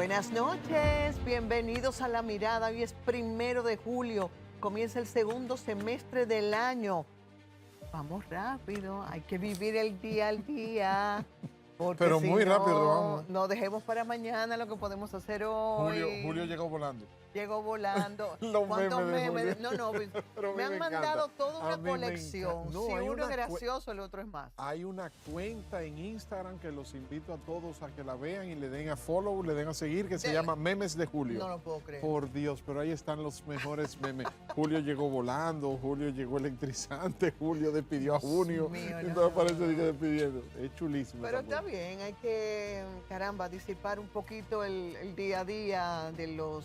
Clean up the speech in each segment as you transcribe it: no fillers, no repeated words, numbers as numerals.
Buenas noches, bienvenidos a La Mirada. Hoy es 1 de julio, comienza el segundo semestre del año. Vamos rápido, hay que vivir el día al día, porque Pero si muy rápido no, vamos. no dejemos para mañana lo que podemos hacer Julio hoy. llegó volando. Llegó volando. Los ¿Cuántos memes de memes? Julio. No, no, Pero a me mí han me mandado encanta. toda A una mí me colección. encanta. No, Si hay uno es una gracioso, el otro es más. Hay una cuenta en Instagram que los invito a todos a que la vean y le den a follow, le den a seguir, que se llama Memes de Julio. No lo puedo creer. Por Dios, pero ahí están los mejores memes. Julio llegó volando, Julio llegó electrizante, Julio despidió a Junio. mío, Y no, todo no, parece no. que despidiendo. Es chulísimo. Pero esa está cuenta. bien, hay que, caramba, disipar un poquito el día a día de los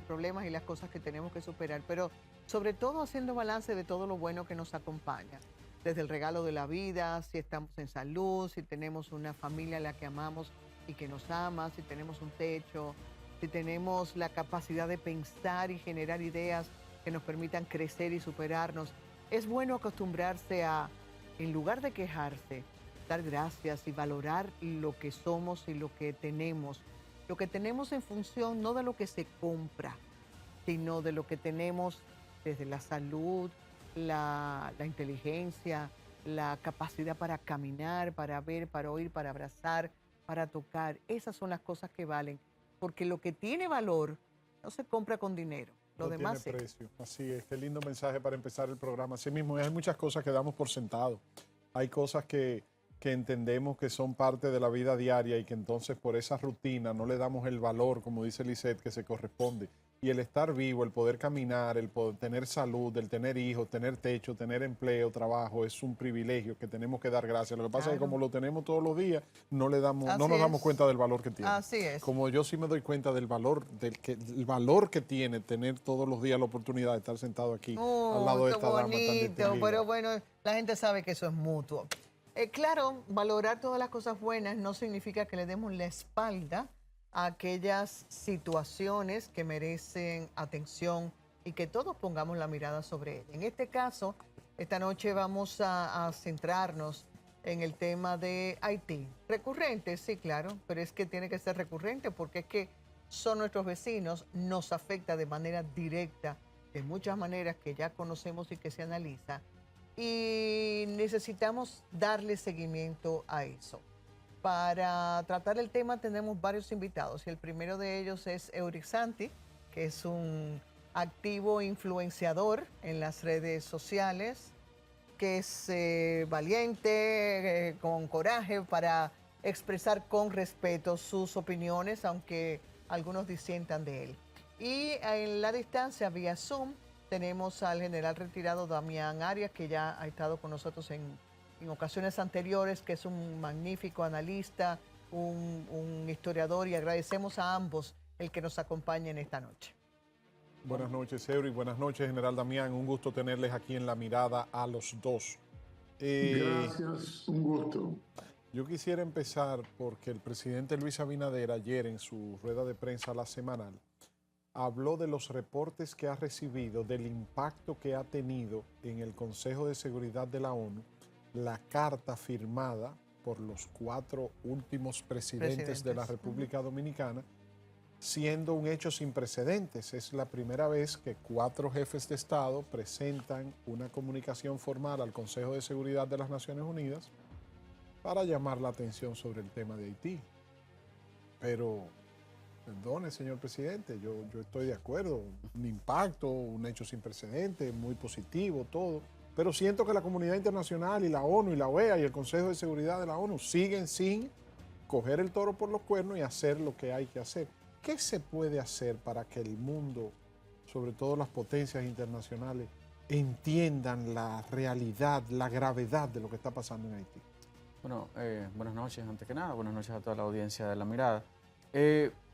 problemas y las cosas que tenemos que superar, pero sobre todo haciendo balance de todo lo bueno que nos acompaña, desde el regalo de la vida, si estamos en salud, si tenemos una familia a la que amamos y que nos ama, si tenemos un techo, si tenemos la capacidad de pensar y generar ideas que nos permitan crecer y superarnos. Es bueno acostumbrarse a, en lugar de quejarse, dar gracias y valorar lo que somos y lo que tenemos. Lo que tenemos en función no de lo que se compra, sino de lo que tenemos desde la salud, la inteligencia, la capacidad para caminar, para ver, para oír, para abrazar, para tocar. Esas son las cosas que valen, porque lo que tiene valor no se compra con dinero. Lo No tiene demás sí. precio. Así es, qué lindo mensaje para empezar el programa. Así mismo, hay muchas cosas que damos por sentado. Hay cosas que entendemos que son parte de la vida diaria y que entonces por esa rutina no le damos el valor, como dice Lisette, que se corresponde. Y el estar vivo, el poder caminar, el poder tener salud, el tener hijos, tener techo, tener empleo, trabajo, es un privilegio que tenemos que dar gracias. Lo que pasa es que como lo tenemos todos los días, no nos damos cuenta del valor que tiene. Así es. Como yo sí me doy cuenta del valor, el valor que tiene tener todos los días la oportunidad de estar sentado aquí al lado de Qué esta dama tan bonito, distinguida. pero bueno, la gente sabe que eso es mutuo. Claro, valorar todas las cosas buenas no significa que le demos la espalda a aquellas situaciones que merecen atención y que todos pongamos la mirada sobre ellas. En este caso, esta noche vamos a centrarnos en el tema de Haití. Recurrente, sí, claro, pero es que tiene que ser recurrente porque es que son nuestros vecinos, nos afecta de manera directa, de muchas maneras que ya conocemos y que se analiza, y necesitamos darle seguimiento a eso. Para tratar el tema tenemos varios invitados y el primero de ellos es Eurix Santi, que es un activo influenciador en las redes sociales, que es valiente, con coraje para expresar con respeto sus opiniones, aunque algunos disientan de él. Y en la distancia, vía Zoom, tenemos al general retirado Damián Arias, que ya ha estado con nosotros en ocasiones anteriores, que es un magnífico analista, un historiador, y agradecemos a ambos el que nos acompañen esta noche. Buenas noches, Eury. Buenas noches, general Damián. Un gusto tenerles aquí en La Mirada a los dos. Gracias, un gusto. Yo quisiera empezar porque el presidente Luis Abinader ayer en su rueda de prensa la semanal habló de los reportes que ha recibido, del impacto que ha tenido en el Consejo de Seguridad de la ONU, la carta firmada por los 4 últimos presidentes de la República Dominicana, siendo un hecho sin precedentes. Es la primera vez que 4 jefes de Estado presentan una comunicación formal al Consejo de Seguridad de las Naciones Unidas para llamar la atención sobre el tema de Haití. Pero, perdone, señor presidente, yo estoy de acuerdo. Un impacto, un hecho sin precedentes, muy positivo, todo. Pero siento que la comunidad internacional y la ONU y la OEA y el Consejo de Seguridad de la ONU siguen sin coger el toro por los cuernos y hacer lo que hay que hacer. ¿Qué se puede hacer para que el mundo, sobre todo las potencias internacionales, entiendan la realidad, la gravedad de lo que está pasando en Haití? Bueno, buenas noches, antes que nada, buenas noches a toda la audiencia de La Mirada.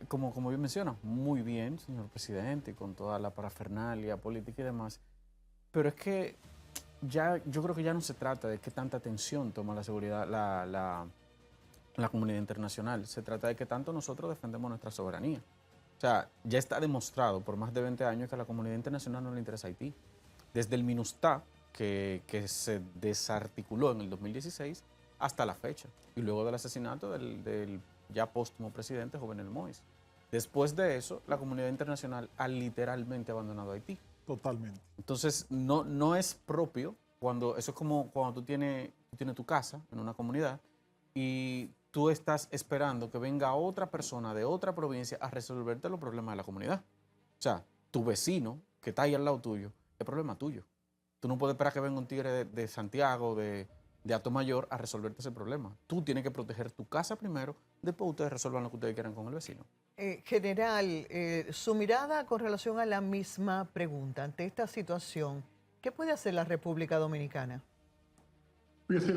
Como bien menciona, muy bien, señor presidente, con toda la parafernalia política y demás, pero es que yo creo que ya no se trata de qué tanta atención toma la seguridad, la comunidad internacional, se trata de que tanto nosotros defendemos nuestra soberanía. O sea, ya está demostrado por más de 20 años que a la comunidad internacional no le interesa Haití. Desde el MINUSTAH, que se desarticuló en el 2016, hasta la fecha, y luego del asesinato del ya póstumo presidente Jovenel Moïse. Después de eso, la comunidad internacional ha literalmente abandonado Haití. Totalmente. Entonces, no es propio cuando, eso es como cuando tú tienes tu casa en una comunidad y tú estás esperando que venga otra persona de otra provincia a resolverte los problemas de la comunidad. O sea, tu vecino que está ahí al lado tuyo, es problema tuyo. Tú no puedes esperar que venga un tigre de Santiago, de Atomayor, a resolverte ese problema. Tú tienes que proteger tu casa primero, después ustedes resuelvan lo que ustedes quieran con el vecino. General, su mirada con relación a la misma pregunta, ante esta situación, ¿qué puede hacer la República Dominicana? Fíjense,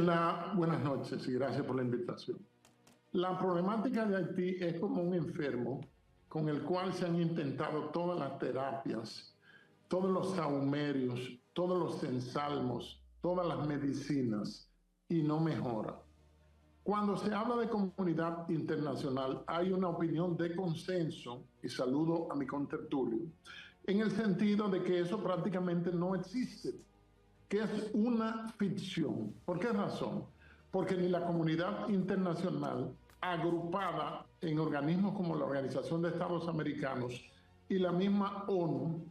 buenas noches y gracias por la invitación. La problemática de Haití es como un enfermo con el cual se han intentado todas las terapias, todos los saumerios, todos los ensalmos, todas las medicinas y no mejora. Cuando se habla de comunidad internacional, hay una opinión de consenso, y saludo a mi contertulio, en el sentido de que eso prácticamente no existe, que es una ficción. ¿Por qué razón? Porque ni la comunidad internacional, agrupada en organismos como la Organización de Estados Americanos y la misma ONU,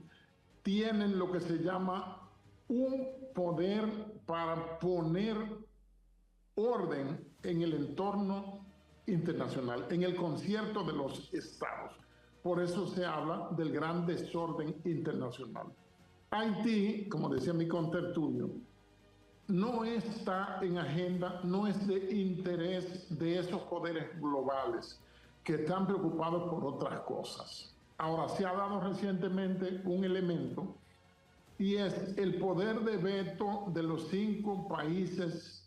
tienen lo que se llama un poder para poner orden en el entorno internacional, en el concierto de los estados. Por eso se habla del gran desorden internacional. Haití, como decía mi contertulio, no está en agenda, no es de interés de esos poderes globales que están preocupados por otras cosas. Ahora, se ha dado recientemente un elemento y es el poder de veto de los 5 países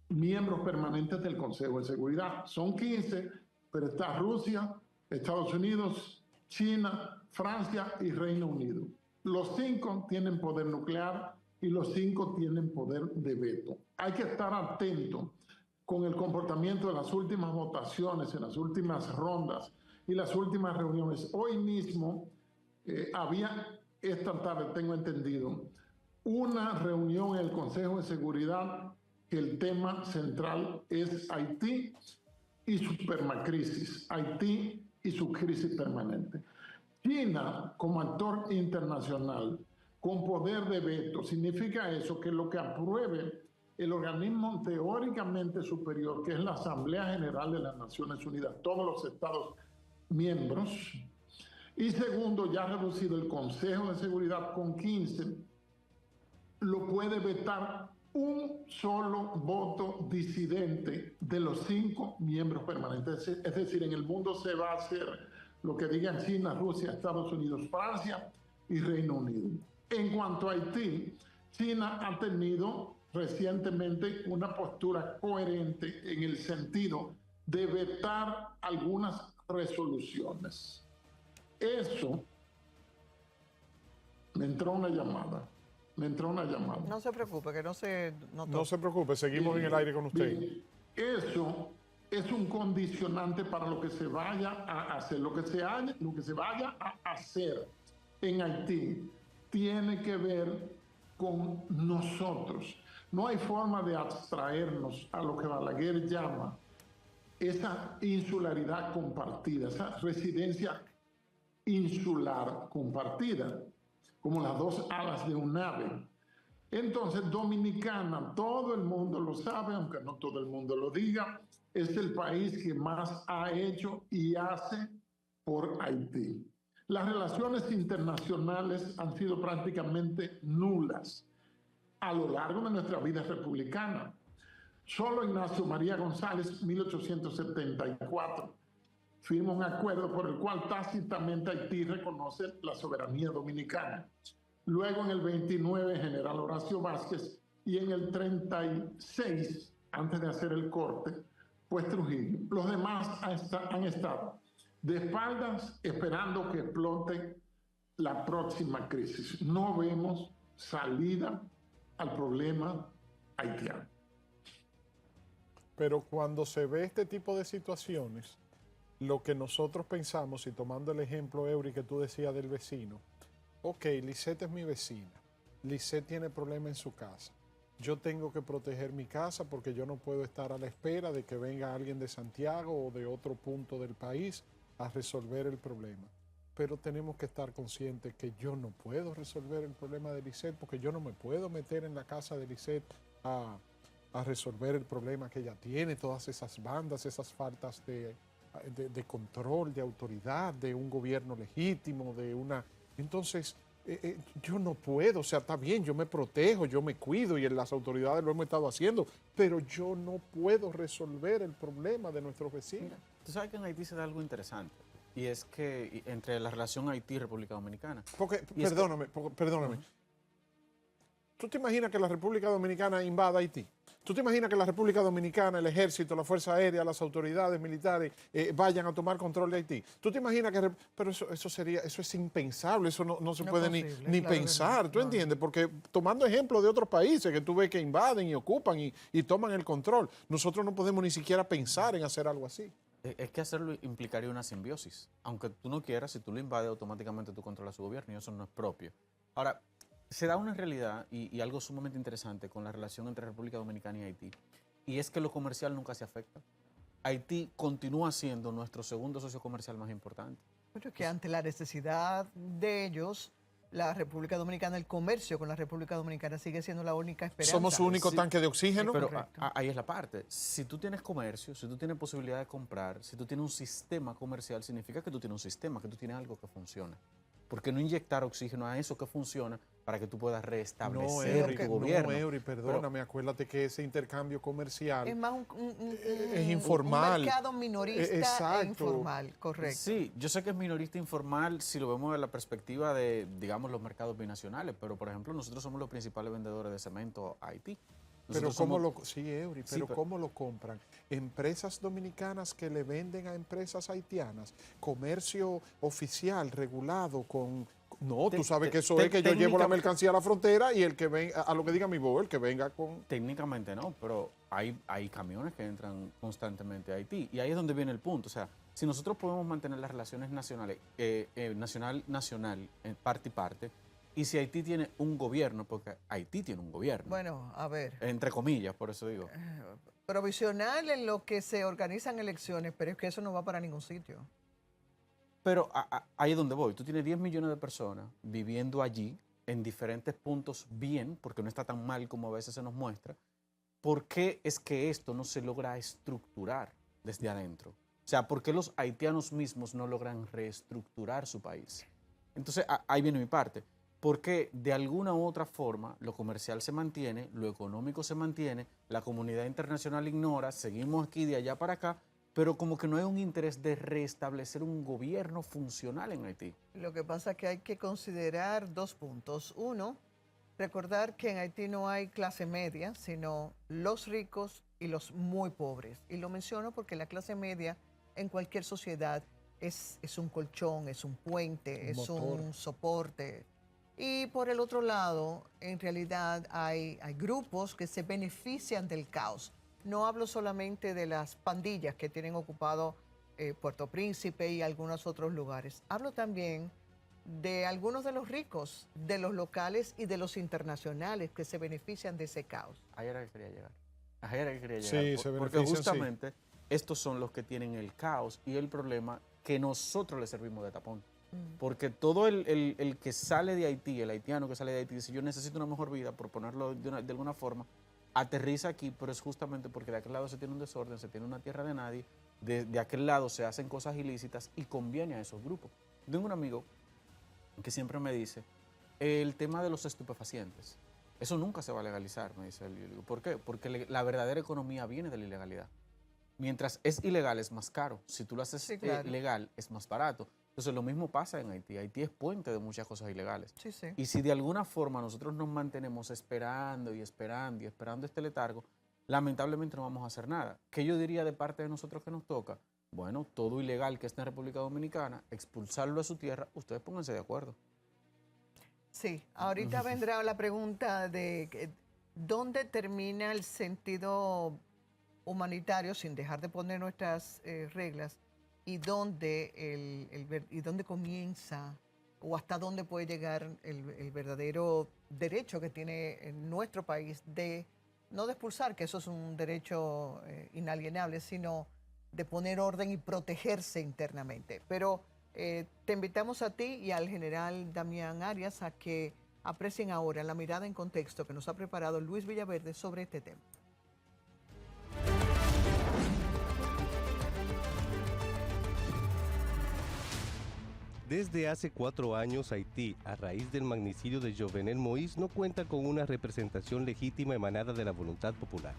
miembros permanentes del Consejo de Seguridad. Son 15, pero está Rusia, Estados Unidos, China, Francia y Reino Unido. Los 5 tienen poder nuclear y los 5 tienen poder de veto. Hay que estar atento con el comportamiento de las últimas votaciones, en las últimas rondas y las últimas reuniones. Hoy mismo había, esta tarde tengo entendido, una reunión en el Consejo de Seguridad que el tema central es Haití y su permacrisis, Haití y su crisis permanente. China, como actor internacional, con poder de veto, significa eso, que lo que apruebe el organismo teóricamente superior, que es la Asamblea General de las Naciones Unidas, todos los estados miembros, y segundo, ya ha reducido el Consejo de Seguridad con 15, lo puede vetar un solo voto disidente de los 5 miembros permanentes. Es decir, en el mundo se va a hacer lo que digan China, Rusia, Estados Unidos, Francia y Reino Unido. En cuanto a Haití, China ha tenido recientemente una postura coherente en el sentido de vetar algunas resoluciones. Eso, me entró una llamada. No se preocupe, que no se notó. No se preocupe, seguimos en el aire con usted. Bien, eso es un condicionante para lo que se vaya a hacer. Lo que se vaya a hacer en Haití tiene que ver con nosotros. No hay forma de abstraernos a lo que Balaguer llama esa insularidad compartida, esa residencia insular compartida, como las 2 alas de un ave. Entonces, Dominicana, todo el mundo lo sabe, aunque no todo el mundo lo diga, es el país que más ha hecho y hace por Haití. Las relaciones internacionales han sido prácticamente nulas a lo largo de nuestra vida republicana. Solo Ignacio María González, 1874, firma un acuerdo por el cual tácitamente Haití reconoce la soberanía dominicana. Luego en el 29, General Horacio Vázquez, y en el 36, antes de hacer el corte, pues Trujillo. Los demás han estado de espaldas esperando que explote la próxima crisis. No vemos salida al problema haitiano. Pero cuando se ve este tipo de situaciones, lo que nosotros pensamos, y tomando el ejemplo, Eury, que tú decías del vecino, ok, Lisette es mi vecina, Lisette tiene problemas en su casa, yo tengo que proteger mi casa porque yo no puedo estar a la espera de que venga alguien de Santiago o de otro punto del país a resolver el problema. Pero tenemos que estar conscientes que yo no puedo resolver el problema de Lisette, porque yo no me puedo meter en la casa de Lisette a resolver el problema que ella tiene, todas esas bandas, esas faltas de control, de autoridad, de un gobierno legítimo, de una... Entonces, yo no puedo, o sea, está bien, yo me protejo, yo me cuido y en las autoridades lo hemos estado haciendo, pero yo no puedo resolver el problema de nuestros vecinos. Mira, tú sabes que en Haití se da algo interesante, y es que entre la relación Haití y República Dominicana. Porque, Y es perdóname. ¿Tú te imaginas que la República Dominicana invada Haití? ¿Tú te imaginas que la República Dominicana, el ejército, la Fuerza Aérea, las autoridades militares vayan a tomar control de Haití? ¿Tú te imaginas que... Pero eso es impensable, eso no se No puede posible, ni claro que pensar, no. ¿tú No. entiendes? Porque tomando ejemplos de otros países que tú ves que invaden y ocupan y toman el control, nosotros no podemos ni siquiera pensar en hacer algo así. Es que hacerlo implicaría una simbiosis. Aunque tú no quieras, si tú lo invades, automáticamente tú controlas su gobierno y eso no es propio. Ahora, se da una realidad y algo sumamente interesante con la relación entre República Dominicana y Haití, y es que lo comercial nunca se afecta. Haití continúa siendo nuestro segundo socio comercial más importante. Pero que ante la necesidad de ellos, la República Dominicana, el comercio con la República Dominicana sigue siendo la única esperanza. Somos su único Sí, tanque de oxígeno. Pero Correcto. ahí es la parte. Si tú tienes comercio, si tú tienes posibilidad de comprar, si tú tienes un sistema comercial, significa que tú tienes un sistema, que tú tienes algo que funciona. ¿Por qué no inyectar oxígeno a eso que funciona para que tú puedas restablecer tu gobierno? No, Eury, perdóname, acuérdate que ese intercambio comercial Es más es informal. un mercado minorista Exacto. e informal, correcto. Sí, yo sé que es minorista informal si lo vemos de la perspectiva de, digamos, los mercados binacionales, pero por ejemplo nosotros somos los principales vendedores de cemento a Haití. Pero Nosotros ¿cómo somos- lo, sí, Eury, Sí, pero pero- ¿cómo lo compran? Empresas dominicanas que le venden a empresas haitianas, comercio oficial, regulado, con... No, tú sabes que eso es que yo llevo la mercancía a la frontera y el que venga, a lo que diga mi voz, el que venga con... Técnicamente no, pero hay camiones que entran constantemente a Haití. Y ahí es donde viene el punto. O sea, si nosotros podemos mantener las relaciones nacionales, nacional, parte y parte, y si Haití tiene un gobierno, porque Haití tiene un gobierno, Bueno, a ver, entre comillas, por eso digo. provisional en lo que se organizan elecciones, pero es que eso no va para ningún sitio. Pero ahí es donde voy. Tú tienes 10 millones de personas viviendo allí en diferentes puntos bien, porque no está tan mal como a veces se nos muestra. ¿Por qué es que esto no se logra estructurar desde adentro? O sea, ¿por qué los haitianos mismos no logran reestructurar su país? Entonces, ahí viene mi parte. Porque de alguna u otra forma lo comercial se mantiene, lo económico se mantiene, la comunidad internacional ignora, seguimos aquí de allá para acá, pero como que no hay un interés de restablecer un gobierno funcional en Haití. Lo que pasa es que hay que considerar dos puntos. Uno, recordar que en Haití no hay clase media, sino los ricos y los muy pobres. Y lo menciono porque la clase media en cualquier sociedad es un colchón, es un puente, es Motor. un soporte. Y por el otro lado, en realidad hay grupos que se benefician del caos. No hablo solamente de las pandillas que tienen ocupado Puerto Príncipe y algunos otros lugares. Hablo también de algunos de los ricos, de los locales y de los internacionales que se benefician de ese caos. Ahí era que quería llegar. Ahí era que quería Sí, llegar. se Porque benefician, sí. justamente estos son los que tienen el caos y el problema que nosotros le servimos de tapón. Porque todo el que sale de Haití, el haitiano que sale de Haití, dice yo necesito una mejor vida, por ponerlo de alguna forma, aterriza aquí, pero es justamente porque de aquel lado se tiene un desorden, se tiene una tierra de nadie, de aquel lado se hacen cosas ilícitas y conviene a esos grupos. Tengo un amigo que siempre me dice, el tema de los estupefacientes, eso nunca se va a legalizar, me dice él. Yo digo, ¿por qué? Porque la verdadera economía viene de la ilegalidad. Mientras es ilegal es más caro, si tú lo haces Sí, claro. legal es más barato. Entonces lo mismo pasa en Haití. Haití es puente de muchas cosas ilegales. Sí, sí. Y si de alguna forma nosotros nos mantenemos esperando y esperando y esperando este letargo, lamentablemente no vamos a hacer nada. ¿Qué yo diría de parte de nosotros que nos toca? Bueno, todo ilegal que esté en República Dominicana, expulsarlo de su tierra, ustedes pónganse de acuerdo. Sí, ahorita vendrá la pregunta de dónde termina el sentido humanitario sin dejar de poner nuestras reglas y dónde, y dónde comienza o hasta dónde puede llegar el verdadero derecho que tiene en nuestro país de no de expulsar, que eso es un derecho inalienable, sino de poner orden y protegerse internamente. Pero te invitamos a ti y al general Damián Arias a que aprecien ahora la mirada en contexto que nos ha preparado Luis Villaverde sobre este tema. Desde hace 4 años, Haití, a raíz del magnicidio de Jovenel Moïse, no cuenta con una representación legítima emanada de la voluntad popular.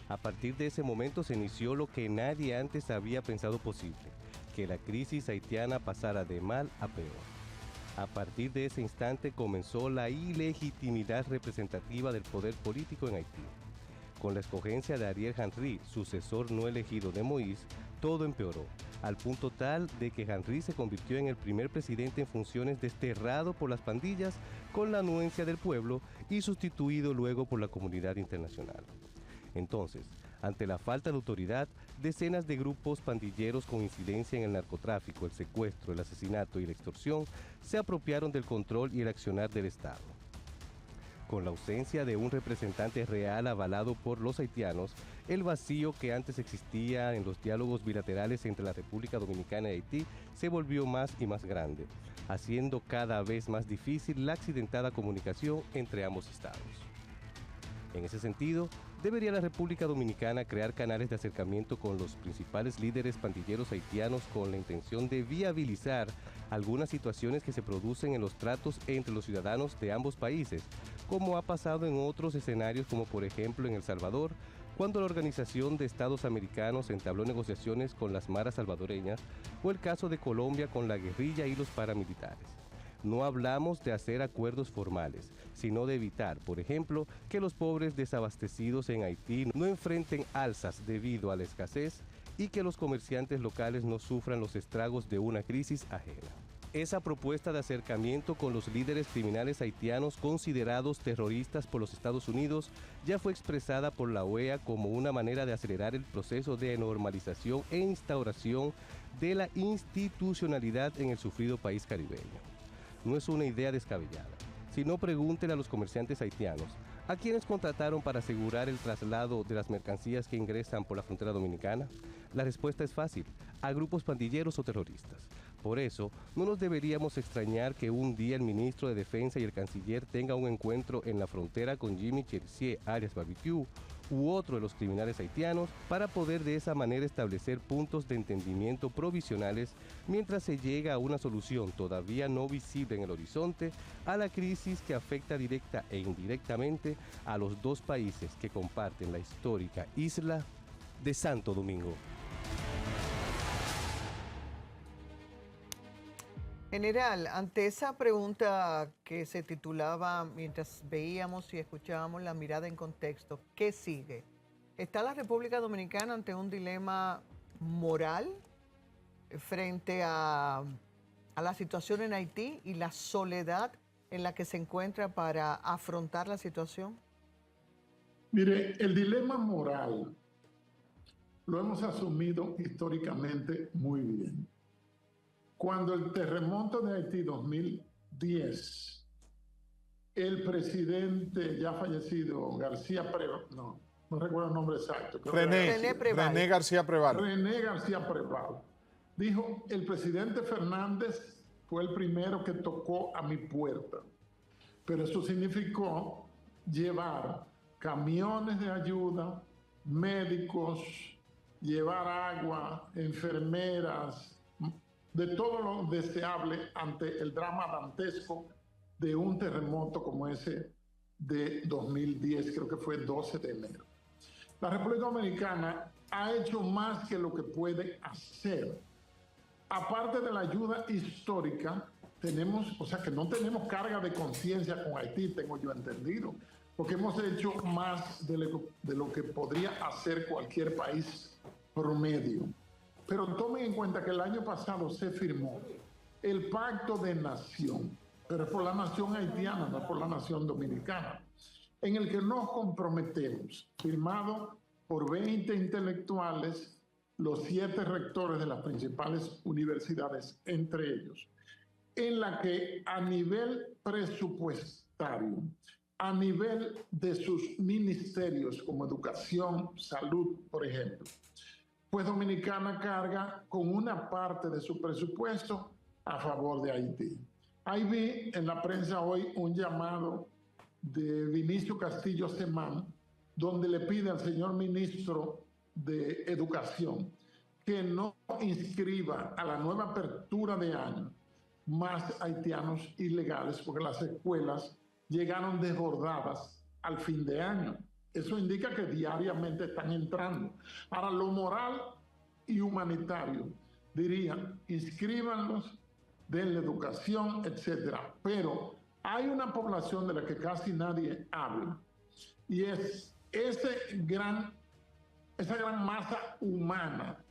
A partir de ese momento se inició lo que nadie antes había pensado posible, que la crisis haitiana pasara de mal a peor. A partir de ese instante comenzó la ilegitimidad representativa del poder político en Haití. Con la escogencia de Ariel Henry, sucesor no elegido de Moïse, todo empeoró, al punto tal de que Henry se convirtió en el primer presidente en funciones desterrado por las pandillas con la anuencia del pueblo y sustituido luego por la comunidad internacional. Entonces, ante la falta de autoridad, decenas de grupos pandilleros con incidencia en el narcotráfico, el secuestro, el asesinato y la extorsión se apropiaron del control y el accionar del Estado. Con la ausencia de un representante real avalado por los haitianos, el vacío que antes existía en los diálogos bilaterales entre la República Dominicana y Haití se volvió más y más grande, haciendo cada vez más difícil la accidentada comunicación entre ambos estados. En ese sentido, debería la República Dominicana crear canales de acercamiento con los principales líderes pandilleros haitianos con la intención de viabilizar algunas situaciones que se producen en los tratos entre los ciudadanos de ambos países, como ha pasado en otros escenarios como por ejemplo en El Salvador, cuando la Organización de Estados Americanos entabló negociaciones con las maras salvadoreñas, o el caso de Colombia con la guerrilla y los paramilitares. No hablamos de hacer acuerdos formales, sino de evitar, por ejemplo, que los pobres desabastecidos en Haití no enfrenten alzas debido a la escasez y que los comerciantes locales no sufran los estragos de una crisis ajena. Esa propuesta de acercamiento con los líderes criminales haitianos considerados terroristas por los Estados Unidos ya fue expresada por la OEA como una manera de acelerar el proceso de normalización e instauración de la institucionalidad en el sufrido país caribeño. No es una idea descabellada, sino pregúntenle a los comerciantes haitianos, ¿a quiénes contrataron para asegurar el traslado de las mercancías que ingresan por la frontera dominicana? La respuesta es fácil, a grupos pandilleros o terroristas. Por eso, no nos deberíamos extrañar que un día el ministro de Defensa y el canciller tengan un encuentro en la frontera con Jimmy Cherisier alias Barbecue u otro de los criminales haitianos para poder de esa manera establecer puntos de entendimiento provisionales mientras se llega a una solución todavía no visible en el horizonte a la crisis que afecta directa e indirectamente a los dos países que comparten la histórica isla de Santo Domingo. General, ante esa pregunta que se titulaba mientras veíamos y escuchábamos la mirada en contexto, ¿qué sigue? ¿Está la República Dominicana ante un dilema moral frente a la situación en Haití y la soledad en la que se encuentra para afrontar la situación? Mire, el dilema moral lo hemos asumido históricamente muy bien. Cuando el terremoto de Haití 2010, el presidente ya fallecido, García Preval, no recuerdo el nombre exacto. René García Preval. René García Preval dijo, el presidente Fernández fue el primero que tocó a mi puerta, pero eso significó llevar camiones de ayuda, médicos, llevar agua, enfermeras, de todo lo deseable ante el drama dantesco de un terremoto como ese de 2010, creo que fue 12 de enero. La República Dominicana ha hecho más que lo que puede hacer. Aparte de la ayuda histórica, tenemos, o sea que no tenemos carga de conciencia con Haití, tengo yo entendido, porque hemos hecho más de lo que podría hacer cualquier país promedio. Pero tomen en cuenta que el año pasado se firmó el Pacto de Nación, pero es por la nación haitiana, no por la nación dominicana, en el que nos comprometemos, firmado por 20 intelectuales, los 7 rectores de las principales universidades, entre ellos, en la que a nivel presupuestario, a nivel de sus ministerios como educación, salud, por ejemplo, pues Dominicana carga con una parte de su presupuesto a favor de Haití. Ahí vi en la prensa hoy un llamado de Vinicio Castillo Semán, donde le pide al señor ministro de Educación que no inscriba a la nueva apertura de año más haitianos ilegales, porque las escuelas llegaron desbordadas al fin de año. Eso indica que diariamente están entrando. Ahora, lo moral y humanitario, dirían, inscríbanlos, den la educación, etcétera. Pero hay una población de la que casi nadie habla, y es esa gran masa humana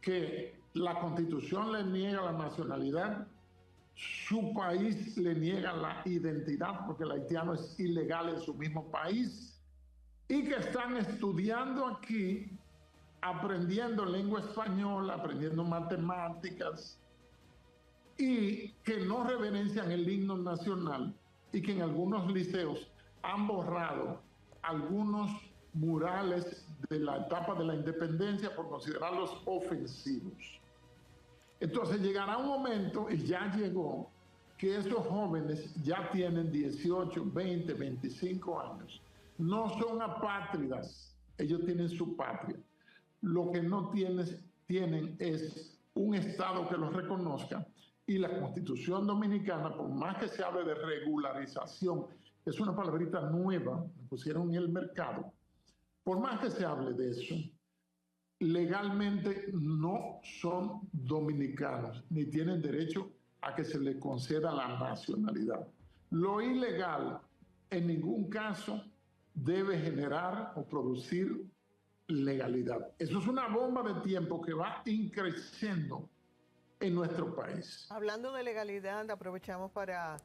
que la Constitución le niega la nacionalidad, su país le niega la identidad, porque el haitiano es ilegal en su mismo país, y que están estudiando aquí, aprendiendo lengua española, aprendiendo matemáticas, y que no reverencian el himno nacional, y que en algunos liceos han borrado algunos murales de la etapa de la independencia por considerarlos ofensivos. Entonces llegará un momento, y ya llegó, que esos jóvenes ya tienen 18, 20, 25 años. No son apátridas, ellos tienen su patria. Lo que no tienen es un Estado que los reconozca, y la Constitución Dominicana, por más que se hable de regularización, es una palabrita nueva, la pusieron en el mercado, por más que se hable de eso, legalmente no son dominicanos, ni tienen derecho a que se les conceda la nacionalidad. Lo ilegal en ningún caso debe generar o producir legalidad. Eso es una bomba de tiempo que va increciendo en nuestro país. Hablando de legalidad, aprovechamos para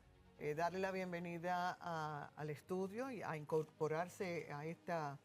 darle la bienvenida al estudio y a incorporarse a esta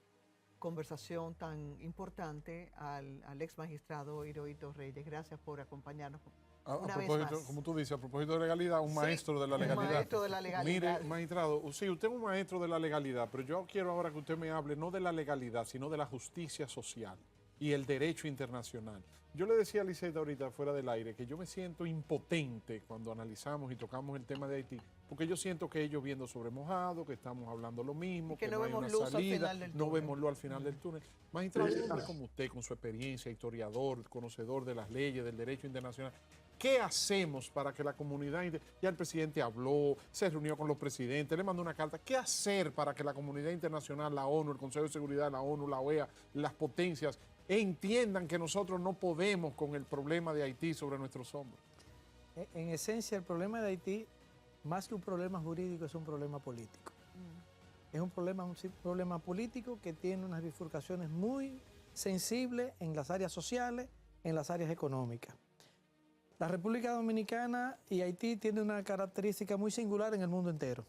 conversación tan importante al ex magistrado Hirohito Reyes. Gracias por acompañarnos. A propósito, como tú dices, a propósito de legalidad, un maestro de la legalidad. Un maestro de la legalidad. Mire, magistrado, sí, usted es un maestro de la legalidad, pero yo quiero ahora que usted me hable no de la legalidad, sino de la justicia social y el derecho internacional. Yo le decía a Liceida ahorita fuera del aire que yo me siento impotente cuando analizamos y tocamos el tema de Haití, porque yo siento que ellos viendo sobre mojado, que estamos hablando lo mismo, que no hay una luz salida, al final del no túnel. vemos luz al final del túnel. Magistrado, un hombre como usted, con su experiencia, historiador, conocedor de las leyes, del derecho internacional, ¿qué hacemos para que la comunidad, ya el presidente habló, se reunió con los presidentes, le mandó una carta, ¿qué hacer para que la comunidad internacional, la ONU, el Consejo de Seguridad de la ONU, la OEA, las potencias, entiendan que nosotros no podemos con el problema de Haití sobre nuestros hombros? En esencia, el problema de Haití, más que un problema jurídico, es un problema político. Es un problema político que tiene unas bifurcaciones muy sensibles en las áreas sociales, en las áreas económicas. La República Dominicana y Haití tienen una característica muy singular en el mundo entero.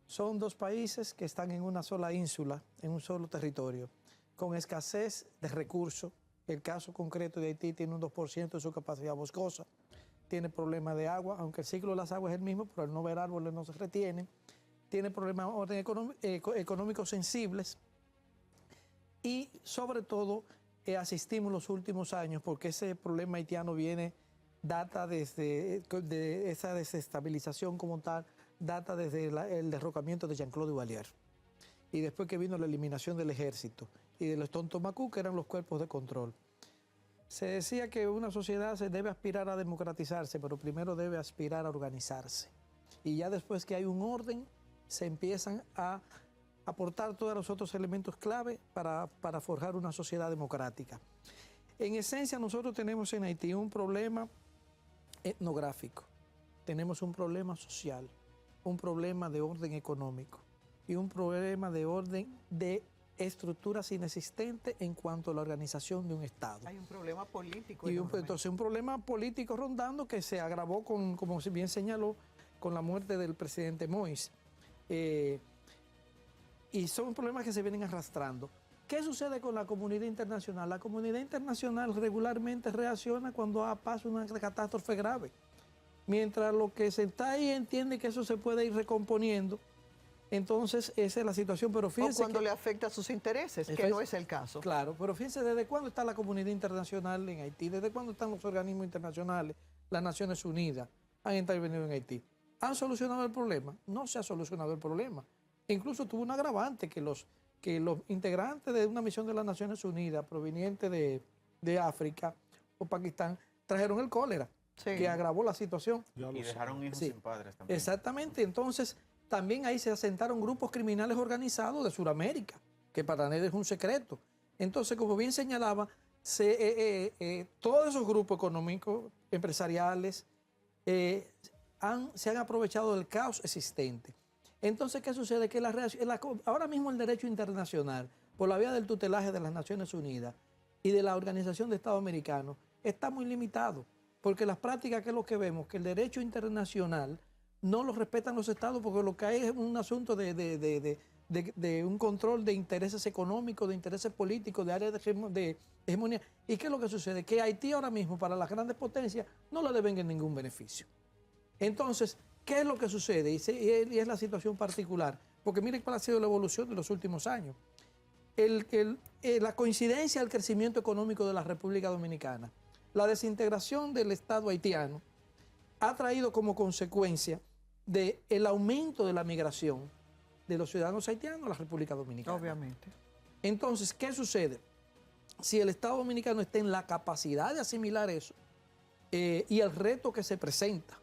Son dos países que están en una sola ínsula, en un solo territorio, con escasez de recursos. El caso concreto de Haití tiene un 2% de su capacidad boscosa, tiene problemas de agua, aunque el ciclo de las aguas es el mismo, pero al no ver árboles no se retienen, tiene problemas de orden económicos sensibles, y sobre todo asistimos los últimos años, porque ese problema haitiano data desde esa desestabilización como tal, data desde el derrocamiento de Jean-Claude Duvalier, y después que vino la eliminación del ejército y de los Tontomacú, que eran los cuerpos de control. Se decía que una sociedad se debe aspirar a democratizarse, pero primero debe aspirar a organizarse. Y ya después que hay un orden, se empiezan a aportar todos los otros elementos clave para forjar una sociedad democrática. En esencia, nosotros tenemos en Haití un problema etnográfico, tenemos un problema social, un problema de orden económico y un problema de orden de estructuras inexistentes en cuanto a la organización de un Estado. Hay un problema político. Y entonces un problema político rondando que se agravó, como bien señaló, con la muerte del presidente Moïse. Y son problemas que se vienen arrastrando. ¿Qué sucede con la comunidad internacional? La comunidad internacional regularmente reacciona cuando pasa una catástrofe grave. Mientras lo que se está ahí entiende que eso se puede ir recomponiendo, Entonces, esa es la situación, pero O fíjense cuando que, le afecta a sus intereses, que no es el caso. claro, pero fíjense desde cuándo está la comunidad internacional en Haití, desde cuándo están los organismos internacionales, las Naciones Unidas, han intervenido en Haití. ¿Han solucionado el problema? No se ha solucionado el problema. Incluso tuvo un agravante que los integrantes de una misión de las Naciones Unidas proveniente de África o Pakistán trajeron el cólera, Sí. que agravó la situación. Ya lo Y dejaron hijos Sí. sin padres también. Exactamente, entonces también ahí se asentaron grupos criminales organizados de Sudamérica, que para nadie es un secreto. Entonces, como bien señalaba, todos esos grupos económicos, empresariales, se han aprovechado del caos existente. Entonces, ¿qué sucede? Que ahora mismo el derecho internacional, por la vía del tutelaje de las Naciones Unidas y de la Organización de Estados Americanos, está muy limitado, porque las prácticas, que es lo que vemos, que el derecho internacional no lo respetan los estados, porque lo que hay es un asunto de un control de intereses económicos, de intereses políticos, de áreas de hegemonía. ¿Y qué es lo que sucede? Que Haití ahora mismo, para las grandes potencias, no le deben ningún beneficio. Entonces, ¿qué es lo que sucede? Y es la situación particular, porque miren cuál ha sido la evolución de los últimos años. La coincidencia del crecimiento económico de la República Dominicana, la desintegración del Estado haitiano, ha traído como consecuencia el aumento de la migración de los ciudadanos haitianos a la República Dominicana. Obviamente. Entonces, ¿qué sucede? Si el Estado Dominicano está en la capacidad de asimilar eso y el reto que se presenta,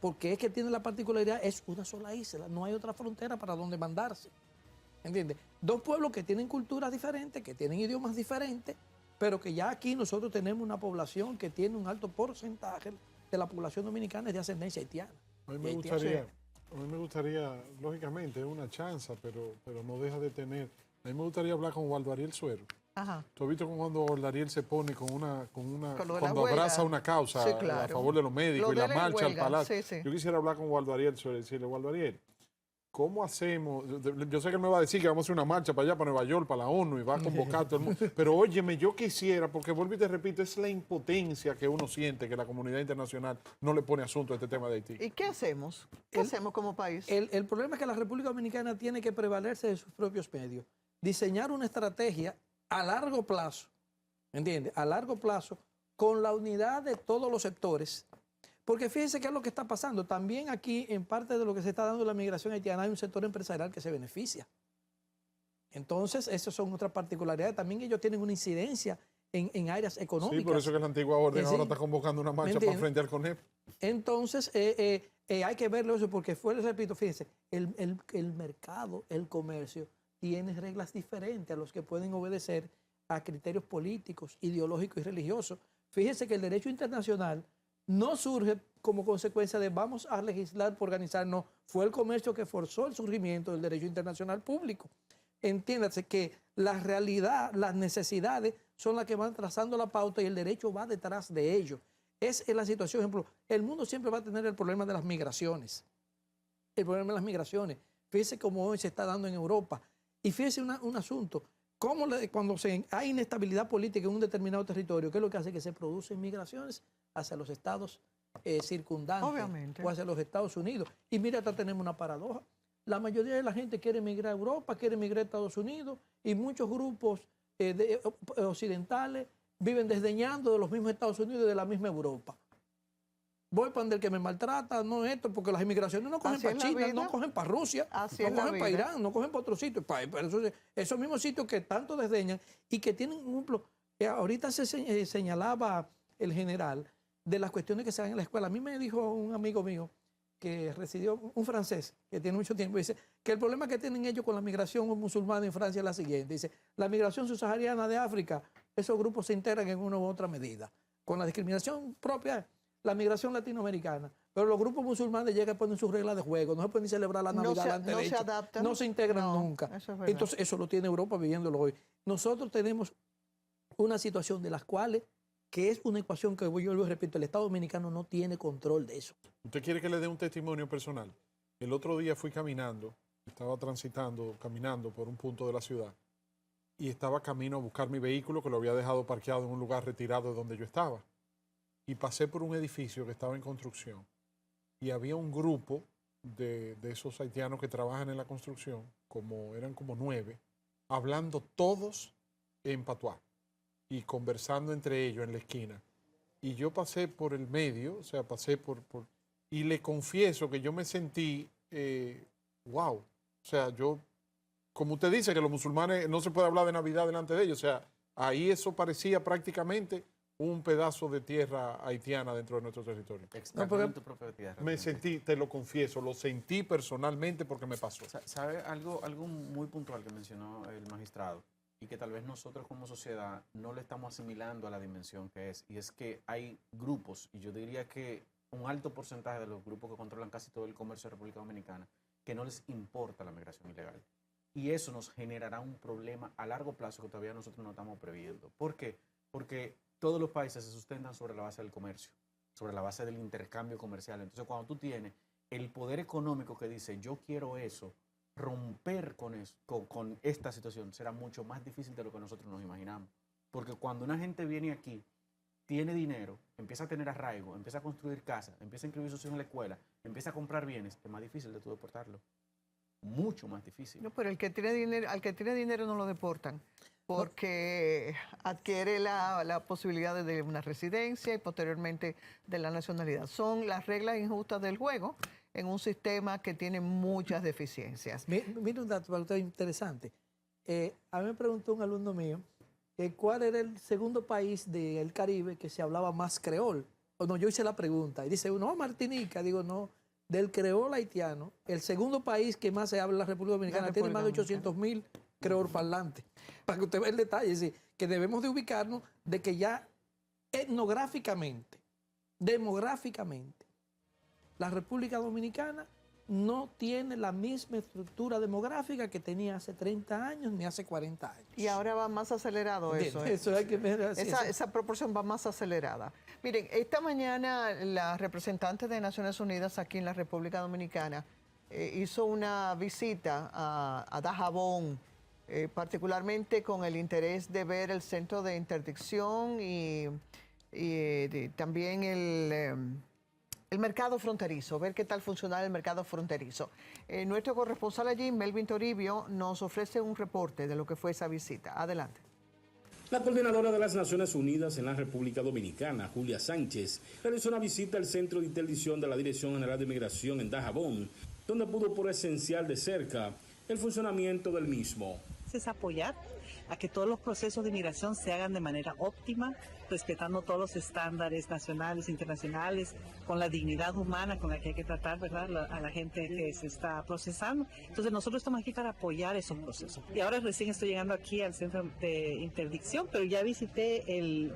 porque es que tiene la particularidad, es una sola isla, no hay otra frontera para donde mandarse. ¿Entiendes? Dos pueblos que tienen culturas diferentes, que tienen idiomas diferentes, pero que ya aquí nosotros tenemos una población que tiene un alto porcentaje de la población dominicana es de ascendencia haitiana. A mí me gustaría, lógicamente, es una chanza, pero no deja de tener. A mí me gustaría hablar con Waldo Ariel Suero. Ajá. ¿Tú has visto cuando Waldo Ariel se pone con lo de la cuando abraza huelga. una causa Sí, claro. a favor de los médicos Lo y la de la marcha al huelga, palacio? sí, sí. Yo quisiera hablar con Waldo Ariel Suero y decirle, Waldo Ariel, ¿cómo hacemos? Yo sé que él me va a decir que vamos a hacer una marcha para allá, para Nueva York, para la ONU, y va a convocar a todo el mundo. Pero óyeme, yo quisiera, porque vuelvo y te repito, es la impotencia que uno siente que la comunidad internacional no le pone asunto a este tema de Haití. ¿Y qué hacemos? ¿Qué hacemos como país? El problema es que la República Dominicana tiene que prevalerse de sus propios medios, diseñar una estrategia a largo plazo, ¿entiendes? A largo plazo, con la unidad de todos los sectores. Porque fíjense qué es lo que está pasando. También aquí, en parte de lo que se está dando la migración haitiana, hay un sector empresarial que se beneficia. Entonces, esas son otras particularidades. También ellos tienen una incidencia en áreas económicas. Sí, por eso que la antigua orden Sí. ahora está convocando una marcha para frente al CONEP. Entonces, hay que verlo eso, porque repito, fíjense, el mercado, el comercio, tiene reglas diferentes a los que pueden obedecer a criterios políticos, ideológicos y religiosos. Fíjense que el derecho internacional no surge como consecuencia de vamos a legislar por organizarnos. Fue el comercio que forzó el surgimiento del derecho internacional público. Entiéndase que la realidad, las necesidades son las que van trazando la pauta y el derecho va detrás de ello. Es la situación, por ejemplo, el mundo siempre va a tener el problema de las migraciones. El problema de las migraciones. Fíjese cómo hoy se está dando en Europa. Y fíjese un asunto. Cuando hay inestabilidad política en un determinado territorio, ¿qué es lo que hace? Que se producen migraciones hacia los estados circundantes. Obviamente. O hacia los Estados Unidos. Y mira, acá tenemos una paradoja. La mayoría de la gente quiere emigrar a Europa, quiere emigrar a Estados Unidos, y muchos grupos occidentales viven desdeñando de los mismos Estados Unidos y de la misma Europa. Voy para donde el que me maltrata, no esto, porque las inmigraciones no cogen Así para es la China, vida. no cogen para Rusia, Así no es la cogen para vida. Irán, no cogen para otros sitios. Esos mismos sitios que tanto desdeñan y que tienen, por ejemplo, ahorita se señalaba el general de las cuestiones que se dan en la escuela. A mí me dijo un amigo mío que residió, un francés que tiene mucho tiempo, dice que el problema que tienen ellos con la migración musulmana en Francia es la siguiente. Dice, la migración subsahariana de África, esos grupos se integran en una u otra medida. Con la discriminación propia, la migración latinoamericana. Pero los grupos musulmanes llegan a poner sus reglas de juego, no se pueden ni celebrar la Navidad delante de se ellos, adaptan. no se integran No, nunca. eso es verdad. Entonces, eso lo tiene Europa viviéndolo hoy. Nosotros tenemos una situación de las cuales, que es una ecuación que yo lo repito, el Estado Dominicano no tiene control de eso. ¿Usted quiere que le dé un testimonio personal? El otro día fui caminando, estaba caminando por un punto de la ciudad y estaba camino a buscar mi vehículo que lo había dejado parqueado en un lugar retirado de donde yo estaba. Y pasé por un edificio que estaba en construcción y había un grupo de esos haitianos que trabajan en la construcción, eran como 9, hablando todos en patuá y conversando entre ellos en la esquina. Y yo pasé por el medio, o sea, pasé y le confieso que yo me sentí, wow, o sea, yo, como usted dice, que los musulmanes no se puede hablar de Navidad delante de ellos, o sea, ahí eso parecía prácticamente un pedazo de tierra haitiana dentro de nuestro territorio. Extrañando tu propia tierra. Me sentí, te lo confieso, lo sentí personalmente porque me pasó. ¿Sabe algo muy puntual que mencionó el magistrado? Y que tal vez nosotros como sociedad no le estamos asimilando a la dimensión que es. Y es que hay grupos, y yo diría que un alto porcentaje de los grupos que controlan casi todo el comercio de República Dominicana, que no les importa la migración ilegal. Y eso nos generará un problema a largo plazo que todavía nosotros no estamos previendo. ¿Por qué? Porque todos los países se sustentan sobre la base del comercio, sobre la base del intercambio comercial. Entonces, cuando tú tienes el poder económico que dice, yo quiero eso, romper con eso, con esta situación será mucho más difícil de lo que nosotros nos imaginamos. Porque cuando una gente viene aquí, tiene dinero, empieza a tener arraigo, empieza a construir casas, empieza a inscribir sus hijos en la escuela, empieza a comprar bienes, es más difícil de tú deportarlo. Mucho más difícil. No, pero al que tiene dinero no lo deportan, porque adquiere la posibilidad de una residencia y posteriormente de la nacionalidad. Son las reglas injustas del juego en un sistema que tiene muchas deficiencias. Mira un dato para usted interesante. A mí me preguntó un alumno mío cuál era el segundo país del Caribe que se hablaba más creol. O no, yo hice la pregunta y dice, no, Martinica. Digo, no, del creol haitiano, el segundo país que más se habla en la República Dominicana tiene más de 800,000 creol parlantes. Para que usted vea el detalle, es decir, que debemos de ubicarnos de que ya etnográficamente, demográficamente, la República Dominicana no tiene la misma estructura demográfica que tenía hace 30 años ni hace 40 años. Y ahora va más acelerado eso. Eso hay que ver así. Esa proporción va más acelerada. Miren, esta mañana la representante de Naciones Unidas aquí en la República Dominicana hizo una visita a Dajabón, particularmente con el interés de ver el centro de interdicción y también el mercado fronterizo, ver qué tal funciona el mercado fronterizo. Nuestro corresponsal allí, Melvin Toribio, nos ofrece un reporte de lo que fue esa visita. Adelante. La coordinadora de las Naciones Unidas en la República Dominicana, Julia Sánchez, realizó una visita al centro de interdicción de la Dirección General de Migración en Dajabón, donde pudo por esencial de cerca el funcionamiento del mismo. Es apoyar a que todos los procesos de migración se hagan de manera óptima, respetando todos los estándares nacionales e internacionales, con la dignidad humana con la que hay que tratar, ¿verdad?, a la gente que se está procesando. Entonces nosotros estamos aquí para apoyar esos procesos. Y ahora recién estoy llegando aquí al centro de interdicción, pero ya visité el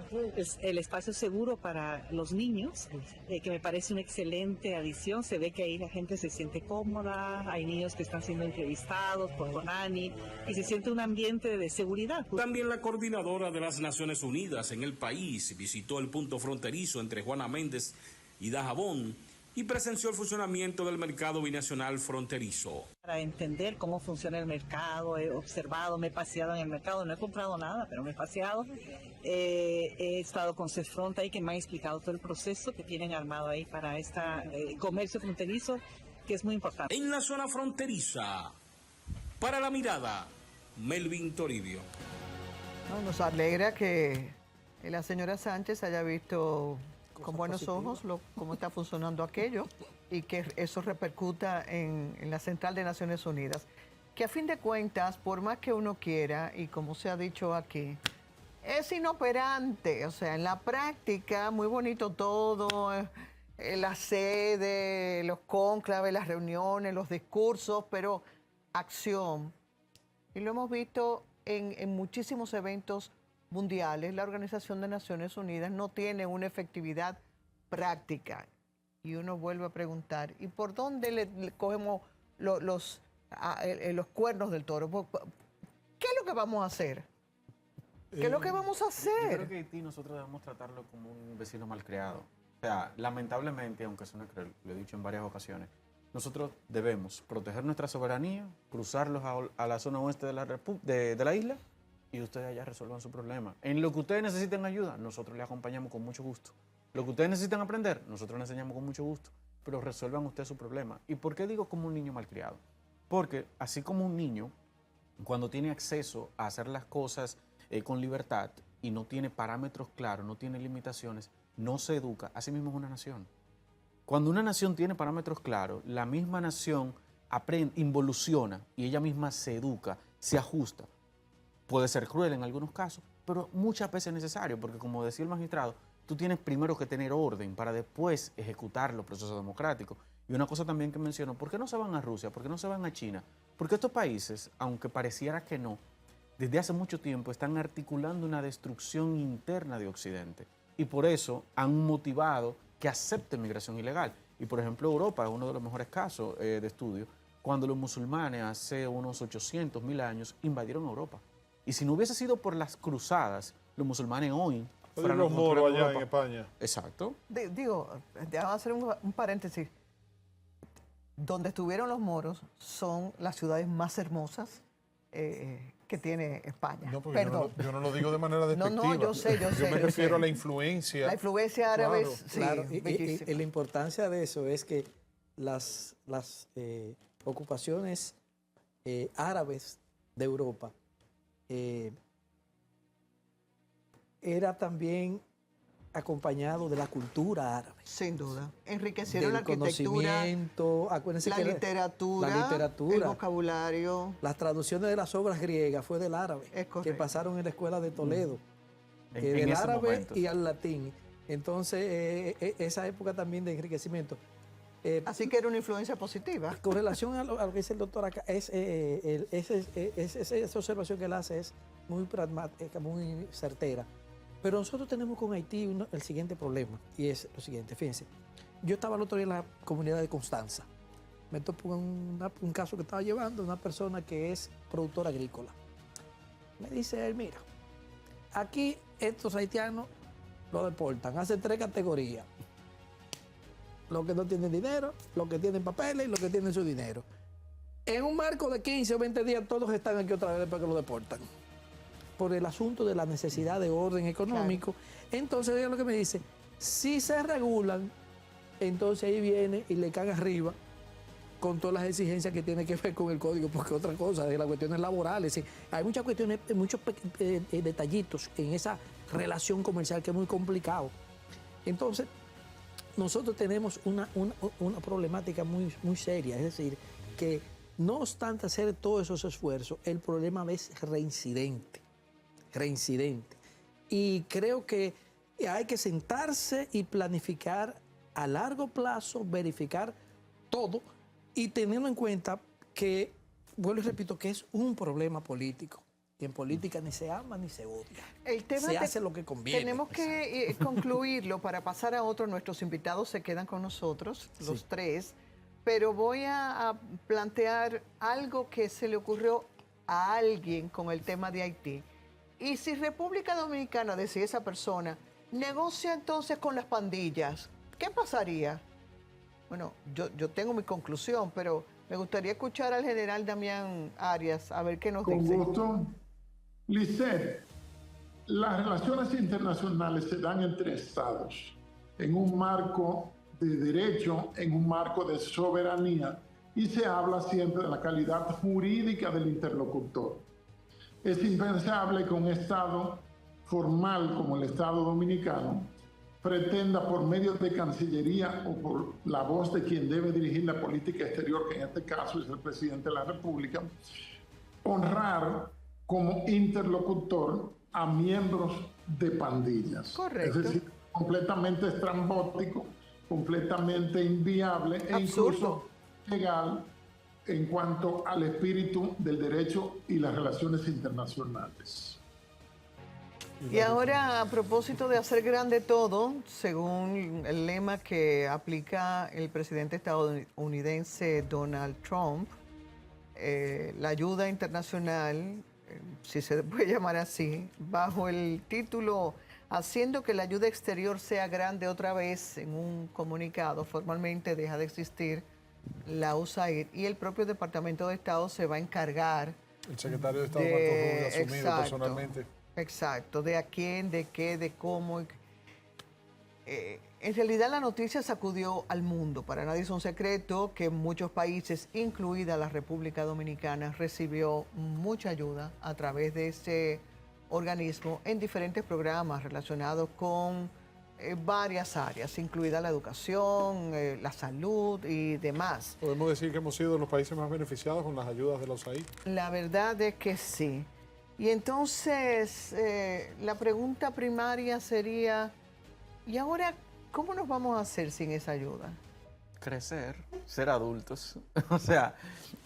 espacio seguro para los niños, que me parece una excelente adición. Se ve que ahí la gente se siente cómoda, hay niños que están siendo entrevistados por Conani y se siente un ambiente de seguridad. También la coordinadora de las Naciones Unidas en el país visitó el punto fronterizo entre Juana Méndez y Dajabón y presenció el funcionamiento del mercado binacional fronterizo. Para entender cómo funciona el mercado, he observado, me he paseado en el mercado, no he comprado nada, pero me he paseado. He estado con CESFRONT ahí que me han explicado todo el proceso que tienen armado ahí para este comercio fronterizo, que es muy importante. En la zona fronteriza, para La Mirada, Melvin Toribio. No, nos alegra que la señora Sánchez haya visto con buenos ojos cómo está funcionando aquello y que eso repercuta en la Central de Naciones Unidas. Que a fin de cuentas, por más que uno quiera, y como se ha dicho aquí, es inoperante. O sea, en la práctica, muy bonito todo, la sede, los cónclaves, las reuniones, los discursos, pero acción. Y lo hemos visto en muchísimos eventos mundiales. La Organización de Naciones Unidas no tiene una efectividad práctica. Y uno vuelve a preguntar, ¿y por dónde le cogemos los cuernos del toro? ¿Qué es lo que vamos a hacer? ¿Qué es lo que vamos a Yo hacer? creo que Haití nosotros debemos tratarlo como un vecino malcriado. O sea, lamentablemente, aunque suene cruel, lo he dicho en varias ocasiones, nosotros debemos proteger nuestra soberanía, cruzarlos a la zona oeste de la isla y ustedes allá resuelvan su problema. En lo que ustedes necesiten ayuda, nosotros les acompañamos con mucho gusto. Lo que ustedes necesitan aprender, nosotros les enseñamos con mucho gusto. pero resuelvan ustedes su problema. ¿Y por qué digo como un niño malcriado? Porque así como un niño, cuando tiene acceso a hacer las cosas con libertad y no tiene parámetros claros, no tiene limitaciones, no se educa, así mismo es una nación. Cuando una nación tiene parámetros claros, la misma nación aprende, involuciona y ella misma se educa, se ajusta. Puede ser cruel en algunos casos, pero muchas veces es necesario, porque como decía el magistrado, tú tienes primero que tener orden para después ejecutar los procesos democráticos. Y una cosa también que menciono, ¿por qué no se van a Rusia? ¿Por qué no se van a China? Porque estos países, aunque pareciera que no, desde hace mucho tiempo están articulando una destrucción interna de Occidente. Y por eso han motivado que acepten migración ilegal. Y por ejemplo, Europa es uno de los mejores casos de estudio, cuando los musulmanes hace unos 800, 1000 años invadieron Europa. Y si no hubiese sido por las cruzadas, los musulmanes hoy fueran los moros allá Europa. en España. Exacto. Digo, déjame hacer un paréntesis. Donde estuvieron los moros son las ciudades más hermosas que tiene España. No, porque Perdón. yo no lo digo de manera No, despectiva. yo sé. Yo me refiero a la influencia. La influencia árabe Claro. es, sí, Claro, y bellísima. la importancia de eso es que las ocupaciones árabes de Europa era también acompañado de la cultura árabe. Sin duda. Enriquecieron la Del arquitectura, conocimiento, acuérdense la que literatura, el vocabulario. las traducciones de las obras griegas fue del árabe, Es que correcto. pasaron en la escuela de Toledo, En del ese árabe momento, y sí. al latín. Entonces, esa época también de enriquecimiento. Así que era una influencia positiva. Con relación a lo que dice el doctor acá, esa observación que él hace es muy pragmática, muy certera. Pero nosotros tenemos con Haití el siguiente problema, y es lo siguiente, fíjense. Yo estaba el otro día en la comunidad de Constanza. Me topó un caso que estaba llevando una persona que es productora agrícola. Me dice él, mira, aquí estos haitianos lo deportan, hacen 3 categorías. Los que no tienen dinero, los que tienen papeles y los que tienen su dinero. En un marco de 15 o 20 días todos están aquí otra vez para que lo deportan. Por el asunto de la necesidad de orden económico. Claro. Entonces, ella lo que me dice, si se regulan, entonces ahí viene y le caen arriba con todas las exigencias que tiene que ver con el código, porque otra cosa, de las cuestiones laborales. Hay muchas cuestiones, muchos detallitos en esa relación comercial que es muy complicado. Entonces, nosotros tenemos una problemática muy, muy seria, es decir, que no obstante hacer todos esos esfuerzos, el problema es reincidente. Y creo que hay que sentarse y planificar a largo plazo, verificar todo y teniendo en cuenta que, vuelvo y repito, que es un problema político. Y en política ni se ama ni se odia. El tema se hace lo que conviene. Tenemos que concluirlo para pasar a otro. Nuestros invitados se quedan con nosotros, los tres. Pero voy a plantear algo que se le ocurrió a alguien con el tema de Haití. Y si República Dominicana, decía esa persona, negocia entonces con las pandillas, ¿qué pasaría? Bueno, yo tengo mi conclusión, pero me gustaría escuchar al general Damián Arias, a ver qué nos dice. Con gusto. Lisset, las relaciones internacionales se dan entre estados, en un marco de derecho, en un marco de soberanía, y se habla siempre de la calidad jurídica del interlocutor. Es impensable que un Estado formal como el Estado Dominicano pretenda por medio de Cancillería o por la voz de quien debe dirigir la política exterior, que en este caso es el presidente de la República, honrar como interlocutor a miembros de pandillas. Correcto. Es decir, completamente estrambótico, completamente inviable e incluso ilegal en cuanto al espíritu del derecho y las relaciones internacionales. Y ahora, a propósito de hacer grande todo, según el lema que aplica el presidente estadounidense Donald Trump, la ayuda internacional, si se puede llamar así, bajo el título Haciendo que la ayuda exterior sea grande otra vez, en un comunicado formalmente deja de existir la USAID y el propio Departamento de Estado se va a encargar. El secretario de Estado Marco Rubio asumido exacto, personalmente. Exacto, de a quién, de qué, de cómo. En realidad la noticia sacudió al mundo. Para nadie es un secreto que muchos países, incluida la República Dominicana, recibió mucha ayuda a través de ese organismo en diferentes programas relacionados con varias áreas, incluida la educación, la salud y demás. Podemos decir que hemos sido los países más beneficiados con las ayudas de la USAID. La verdad es que sí. Y entonces la pregunta primaria sería, ¿y ahora cómo nos vamos a hacer sin esa ayuda? Crecer, ser adultos. O sea,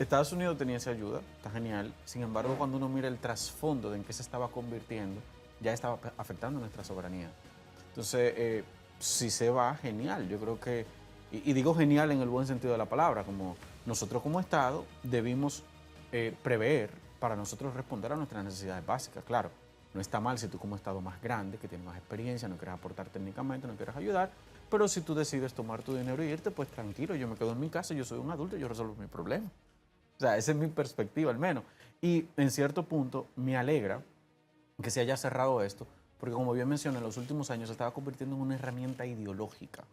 Estados Unidos tenía esa ayuda, está genial. Sin embargo, cuando uno mira el trasfondo de en qué se estaba convirtiendo, ya estaba afectando nuestra soberanía. Entonces, si se va, genial. Yo creo que, y digo genial en el buen sentido de la palabra, como nosotros como Estado debimos prever para nosotros responder a nuestras necesidades básicas. Claro, no está mal si tú como Estado más grande, que tienes más experiencia, no quieres aportar técnicamente, no quieres ayudar, pero si tú decides tomar tu dinero y irte, pues tranquilo, yo me quedo en mi casa, yo soy un adulto, yo resuelvo mi problema. O sea, esa es mi perspectiva al menos. Y en cierto punto me alegra que se haya cerrado esto, porque como bien mencioné, en los últimos años se estaba convirtiendo en una herramienta ideológica.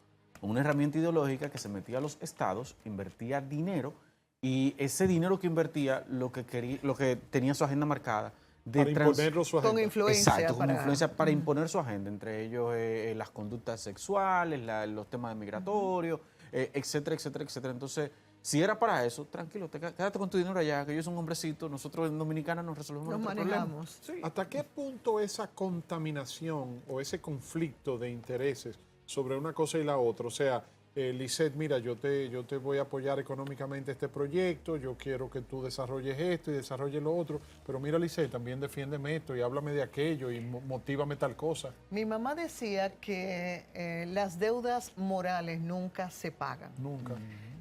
Una herramienta ideológica que se metía a los estados, invertía dinero, y ese dinero que invertía lo que tenía su agenda marcada. Para imponerlo su agenda. Con influencia. Exacto, con influencia para imponer su agenda, entre ellos las conductas sexuales, los temas migratorios, etcétera, etcétera, etcétera. Entonces, si era para eso, tranquilo, quédate con tu dinero allá, que yo soy un hombrecito, nosotros en Dominicana nos resolvemos Nos nuestros manejamos. problemas. Sí. ¿Hasta qué punto esa contaminación o ese conflicto de intereses sobre una cosa y la otra? O sea, Lisette, mira, yo te voy a apoyar económicamente este proyecto, yo quiero que tú desarrolles esto y desarrolles lo otro, pero mira, Lisette, también defiéndeme esto y háblame de aquello y motívame tal cosa. Mi mamá decía que las deudas morales nunca se pagan. Nunca.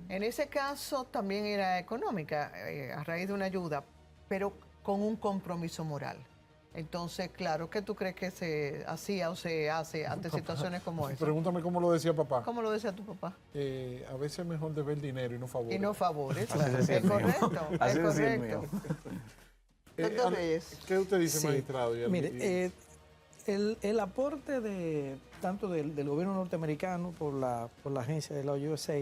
En ese caso también era económica, a raíz de una ayuda, pero con un compromiso moral. Entonces, claro, ¿qué tú crees que se hacía o se hace ante situaciones como esa? Pregúntame cómo lo decía papá. ¿Cómo lo decía tu papá? A veces es mejor deber dinero y no favores. Y no favores. Así decía Es el mío. correcto, Así es decía el correcto. mío. Doctor Reyes. ¿Qué usted dice, Sí. magistrado? Mire, el aporte tanto del gobierno norteamericano por la agencia de la USA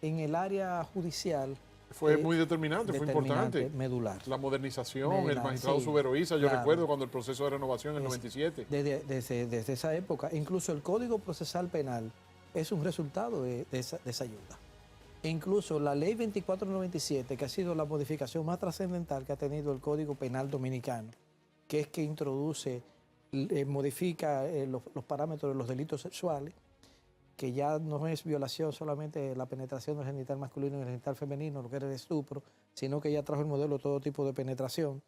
en el área judicial fue muy determinante, fue importante. medular. La modernización, el Medular, magistrado sí, Suberoiza, yo claro. recuerdo cuando el proceso de renovación en el 97. Desde esa época, incluso el Código Procesal Penal es un resultado de esa ayuda. E incluso la Ley 2497, que ha sido la modificación más trascendental que ha tenido el Código Penal Dominicano, que es que introduce, modifica los parámetros de los delitos sexuales, que ya no es violación solamente la penetración del genital masculino y el genital femenino, lo que era el estupro, sino que ya trajo el modelo de todo tipo de penetración.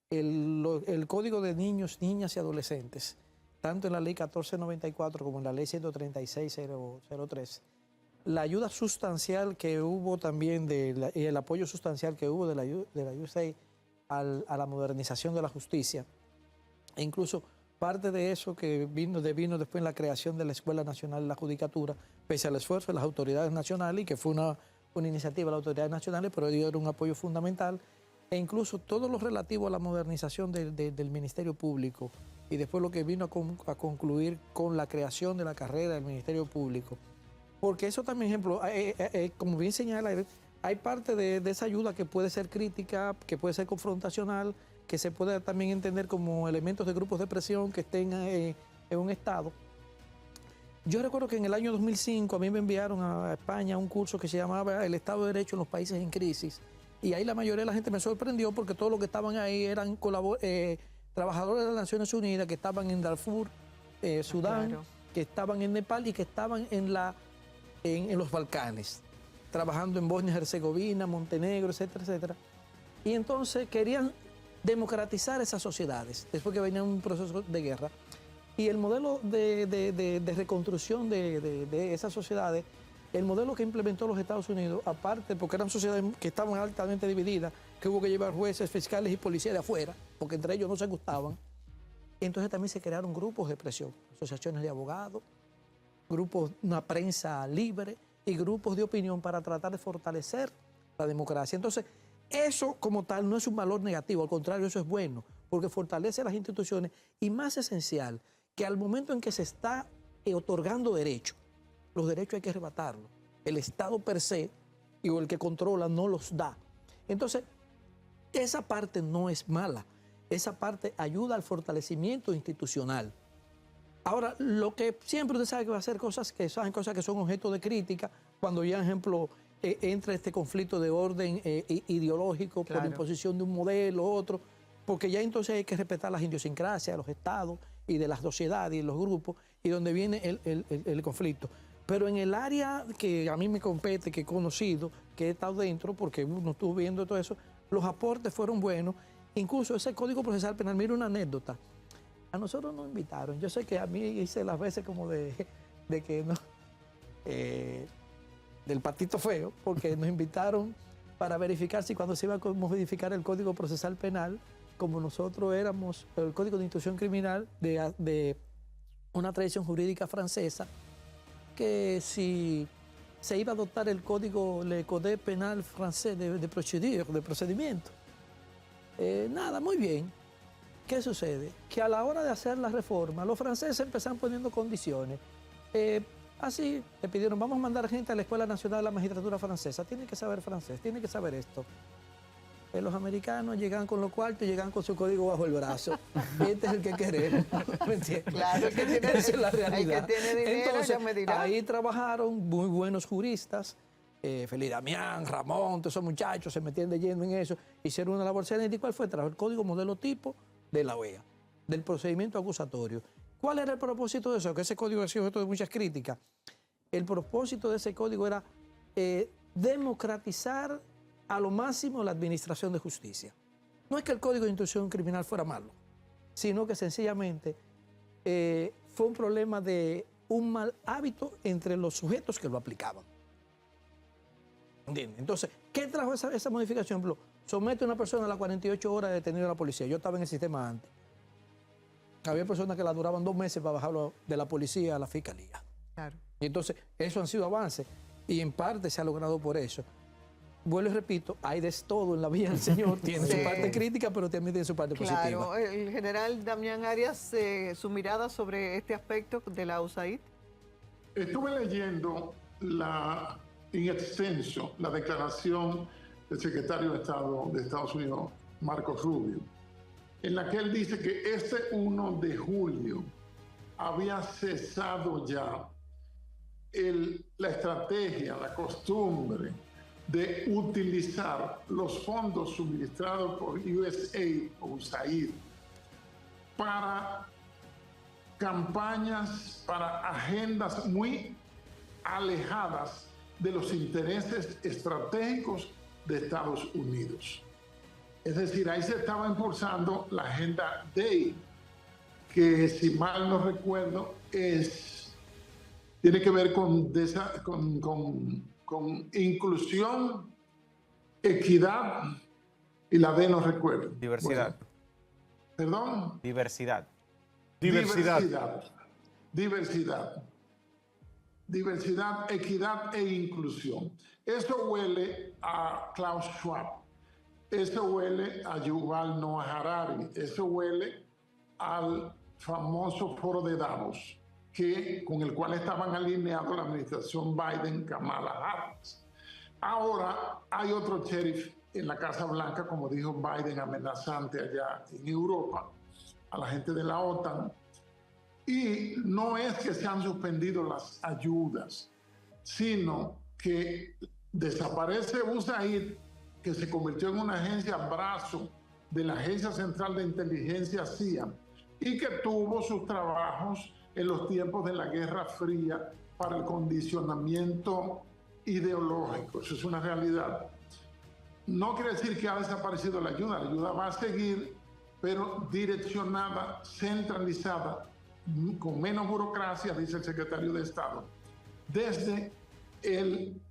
El Código de Niños, Niñas y Adolescentes, tanto en la Ley 1494 como en la Ley 136.003, la ayuda sustancial que hubo también, y el apoyo sustancial que hubo de la USAID a la modernización de la justicia, e incluso parte de eso que vino después en la creación de la Escuela Nacional de la Judicatura, pese al esfuerzo de las autoridades nacionales, y que fue una iniciativa de las autoridades nacionales, pero dieron un apoyo fundamental, e incluso todo lo relativo a la modernización del Ministerio Público, y después lo que vino a concluir con la creación de la carrera del Ministerio Público. Porque eso también, ejemplo, como bien señala, hay parte de esa ayuda que puede ser crítica, que puede ser confrontacional, que se puede también entender como elementos de grupos de presión que estén en un estado. Yo recuerdo que en el año 2005 a mí me enviaron a España un curso que se llamaba El Estado de Derecho en los países en crisis, y ahí la mayoría de la gente me sorprendió porque todos los que estaban ahí eran trabajadores de las Naciones Unidas que estaban en Darfur, Sudán, Claro. que estaban en Nepal y que estaban en los Balcanes, trabajando en Bosnia y Herzegovina, Montenegro, etcétera, etcétera. Y entonces querían democratizar esas sociedades, después que venía un proceso de guerra. Y el modelo de reconstrucción de esas sociedades, el modelo que implementó los Estados Unidos, aparte porque eran sociedades que estaban altamente divididas, que hubo que llevar jueces, fiscales y policías de afuera, porque entre ellos no se gustaban, entonces también se crearon grupos de presión, asociaciones de abogados, grupos, una prensa libre y grupos de opinión para tratar de fortalecer la democracia. Entonces, eso como tal no es un valor negativo, al contrario, eso es bueno, porque fortalece las instituciones, y más esencial, que al momento en que se está otorgando derechos. Los derechos hay que arrebatarlos. El Estado per se y el que controla no los da. Entonces, esa parte no es mala. Esa parte ayuda al fortalecimiento institucional. Ahora, lo que siempre usted sabe que va a ser cosas que son objeto de crítica, cuando ya, por ejemplo, entra este conflicto de orden ideológico por la imposición de un modelo, otro, porque ya entonces hay que respetar las idiosincrasias de los estados y de las sociedades y los grupos, y donde viene el conflicto. Pero en el área que a mí me compete, que he conocido, que he estado dentro, porque uno estuvo viendo todo eso, los aportes fueron buenos. Incluso ese Código Procesal Penal, mira una anécdota. A nosotros nos invitaron. Yo sé que a mí hice las veces como de que no, del patito feo, porque nos invitaron para verificar si cuando se iba a modificar el Código Procesal Penal, como nosotros éramos el Código de Instrucción Criminal de una tradición jurídica francesa, que si se iba a adoptar el le Code Penal francés de procedimiento. Nada, muy bien. ¿Qué sucede? Que a la hora de hacer la reforma, los franceses empezaron poniendo condiciones. Así le pidieron, vamos a mandar gente a la Escuela Nacional de la Magistratura Francesa, tiene que saber francés, tiene que saber esto. Los americanos llegan con los cuartos y llegan con su código bajo el brazo. Este es el que queremos. ¿Me entiendes? Claro, el que tiene, esa es la realidad. El que tiene dinero, entonces, ya me dirá. ahí trabajaron muy buenos juristas. Feliz Damián, Ramón, todos esos muchachos se metían de lleno en eso. Hicieron una labor excelente. ¿Y cuál fue? Trajo el código modelo tipo de la OEA, del procedimiento acusatorio. ¿Cuál era el propósito de eso? Que ese código ha sido objeto de muchas críticas. El propósito de ese código era democratizar a lo máximo la administración de justicia. No es que el Código de Instrucción Criminal fuera malo, sino que sencillamente fue un problema de un mal hábito entre los sujetos que lo aplicaban. ¿Entiendes? Entonces, ¿qué trajo esa modificación? Por ejemplo, somete a una persona a las 48 horas de detenido a la policía. Yo estaba en el sistema antes. Había personas que la duraban 2 meses para bajarlo de la policía a la fiscalía. Claro. Y entonces, eso han sido avances. Y en parte se ha logrado por eso. Vuelvo y repito, hay de todo en la vida del Señor. Tiene su parte crítica, pero también tiene su parte positiva. Claro, el general Damián Arias, su mirada sobre este aspecto de la USAID. Estuve leyendo en extenso la declaración del secretario de Estado de Estados Unidos, Marco Rubio, en la que él dice que este 1 de julio había cesado ya la estrategia, la costumbre de utilizar los fondos suministrados por USAID o USAID para campañas, para agendas muy alejadas de los intereses estratégicos de Estados Unidos. Es decir, ahí se estaba impulsando la agenda DAY, que si mal no recuerdo tiene que ver con inclusión, equidad y la D no recuerdo. Diversidad. Bueno, ¿perdón? Diversidad. Diversidad, equidad e inclusión. Eso huele a Klaus Schwab. Eso huele a Yuval Noah Harari. Eso huele al famoso foro de Davos, con el cual estaban alineados la administración Biden, Kamala Harris. Ahora hay otro sheriff en la Casa Blanca, como dijo Biden, amenazante allá en Europa, a la gente de la OTAN. Y no es que se han suspendido las ayudas, sino que desaparece USAID, que se convirtió en una agencia brazo de la Agencia Central de Inteligencia CIA y que tuvo sus trabajos en los tiempos de la Guerra Fría para el condicionamiento ideológico. Eso es una realidad. No quiere decir que ha desaparecido la ayuda va a seguir, pero direccionada, centralizada, con menos burocracia, dice el secretario de Estado, desde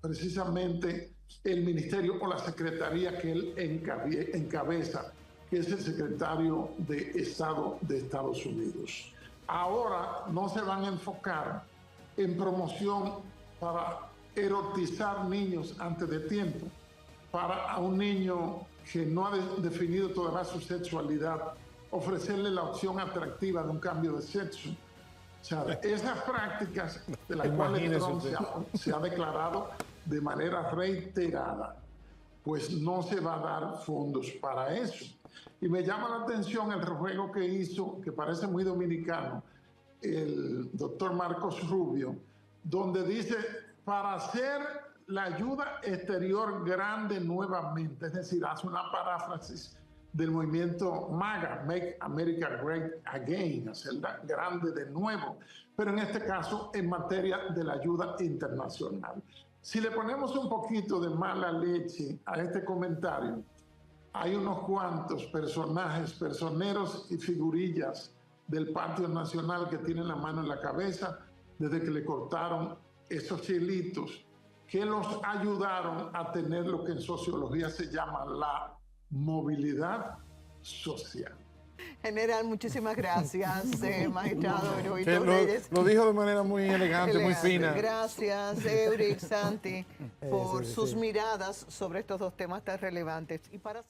precisamente el ministerio o la secretaría que él encabeza, que es el secretario de Estado de Estados Unidos. Ahora no se van a enfocar en promoción para erotizar niños antes de tiempo, para a un niño que no ha definido todavía su sexualidad, ofrecerle la opción atractiva de un cambio de sexo, O sea, esas prácticas de las cuales Imagínese Trump usted. se ha declarado de manera reiterada, pues no se va a dar fondos para eso. Y me llama la atención el ruego que hizo, que parece muy dominicano, el doctor Marcos Rubio, donde dice, para hacer la ayuda exterior grande nuevamente, es decir, hace una paráfrasis del movimiento MAGA, Make America Great Again, hacerla grande de nuevo, pero en este caso en materia de la ayuda internacional. Si le ponemos un poquito de mala leche a este comentario, hay unos cuantos personajes, personeros y figurillas del Patio Nacional que tienen la mano en la cabeza desde que le cortaron esos chelitos que los ayudaron a tener lo que en sociología se llama la movilidad social. General, muchísimas gracias, magistrado Que Heroíto Reyes. lo dijo de manera muy elegante, muy fina. Gracias, Euric, Santi, por Sí, sus sí. miradas sobre estos dos temas tan relevantes. Y para